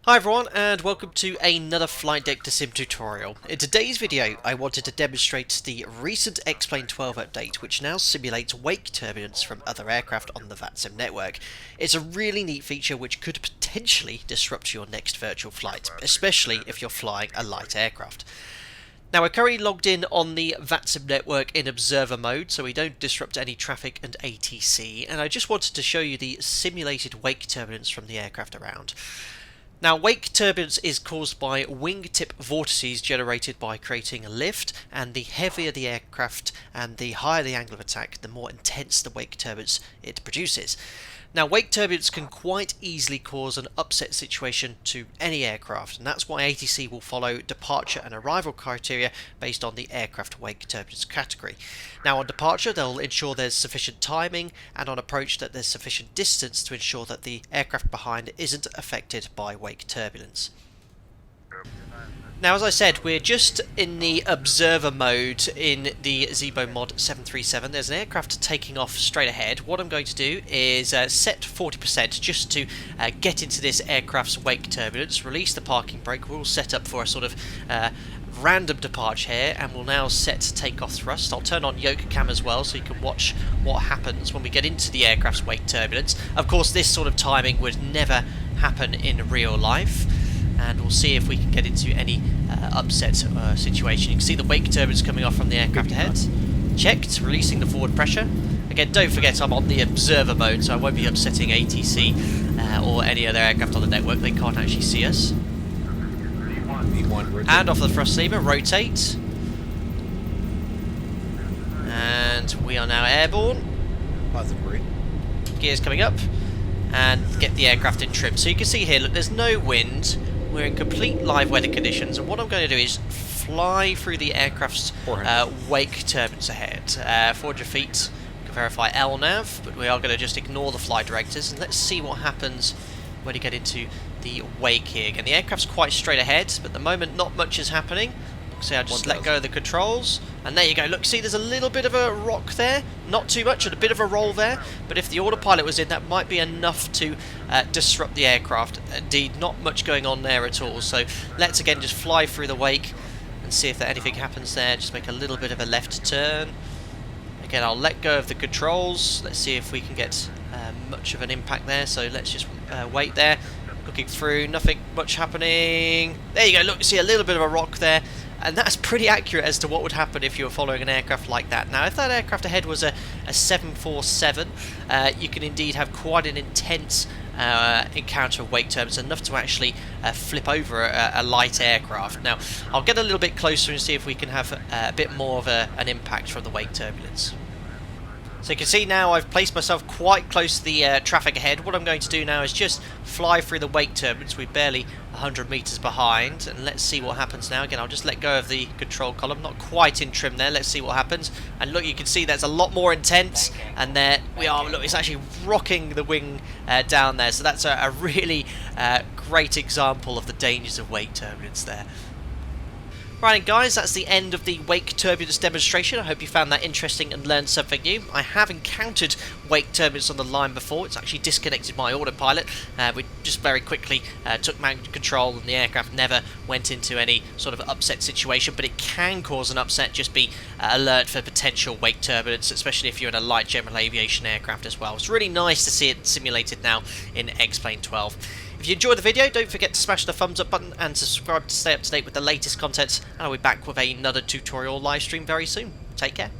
Hi everyone and welcome to another flight deck to sim tutorial. In today's video I wanted to demonstrate the recent xplane 12 update which now simulates wake turbulence from other aircraft on the VATSIM network. It's a really neat feature which could potentially disrupt your next virtual flight, especially if you're flying a light aircraft. Now we're currently logged in on the VATSIM network in observer mode so we don't disrupt any traffic and ATC, and I just wanted to show you the simulated wake turbulence from the aircraft around. Now, wake turbulence is caused by wingtip vortices generated by creating a lift, and the heavier the aircraft and the higher the angle of attack, the more intense the wake turbulence it produces. Now, wake turbulence can quite easily cause an upset situation to any aircraft, and that's why ATC will follow departure and arrival criteria based on the aircraft wake turbulence category. Now, on departure, they'll ensure there's sufficient timing, and on approach that there's sufficient distance to ensure that the aircraft behind isn't affected by wake turbulence. Now, as I said, we're just in the observer mode in the Zibo mod 737. There's an aircraft taking off straight ahead. What I'm going to do is set 40% just to get into this aircraft's wake turbulence, release the parking brake. We're all set up for a sort of random departure here, and we'll now set takeoff thrust. I'll turn on yoke cam as well so you can watch what happens when we get into the aircraft's wake turbulence. Of course, this sort of timing would never happen in real life, and we'll see if we can get into any upset situation. You can see the wake turbulence coming off from the aircraft ahead. Checked, releasing the forward pressure. Again, don't forget I'm on the observer mode, so I won't be upsetting ATC or any other aircraft on the network. They can't actually see us. Hand off the thrust lever, rotate. And we are now airborne. Gears coming up. And get the aircraft in trim. So you can see here, look, there's no wind. We're in complete live weather conditions, and what I'm going to do is fly through the aircraft's wake turbulence ahead. 400 feet, you can verify LNAV, but we are going to just ignore the flight directors, and let's see what happens when you get into the wake here. Again, the aircraft's quite straight ahead, but at the moment not much is happening. So I'll just let go of the controls, and there you go. Look, see, there's a little bit of a rock there, not too much, and a bit of a roll there, but if the autopilot was in, that might be enough to disrupt the aircraft. Indeed, not much going on there at all. So let's again just fly through the wake and see if anything happens there. Just make a little bit of a left turn. Again, I'll let go of the controls. Let's see if we can get much of an impact there. So let's just wait there. Looking through, nothing much happening. There you go. Look, see a little bit of a rock there. And that's pretty accurate as to what would happen if you were following an aircraft like that. Now, if that aircraft ahead was a 747, you can indeed have quite an intense encounter of wake turbulence, enough to actually flip over a light aircraft. Now, I'll get a little bit closer and see if we can have a bit more of an impact from the wake turbulence. So you can see now I've placed myself quite close to the traffic ahead. What I'm going to do now is just fly through the wake turbulence. We're barely 100 metres behind, and let's see what happens now. Again, I'll just let go of the control column, not quite in trim there. Let's see what happens. And look, you can see that's a lot more intense, and there we are. Look, it's actually rocking the wing down there. So that's a really great example of the dangers of wake turbulence there. Right, guys, that's the end of the wake turbulence demonstration. I hope you found that interesting and learned something new. I have encountered wake turbulence on the line before. It's actually disconnected my autopilot. We just very quickly took manual control, and the aircraft never went into any sort of upset situation, but it can cause an upset. Just be alert for potential wake turbulence, especially if you're in a light general aviation aircraft as well. It's really nice to see it simulated now in xplane 12. If you enjoyed the video, don't forget to smash the thumbs up button and subscribe to stay up to date with the latest content, and I'll be back with another tutorial live stream very soon. Take care.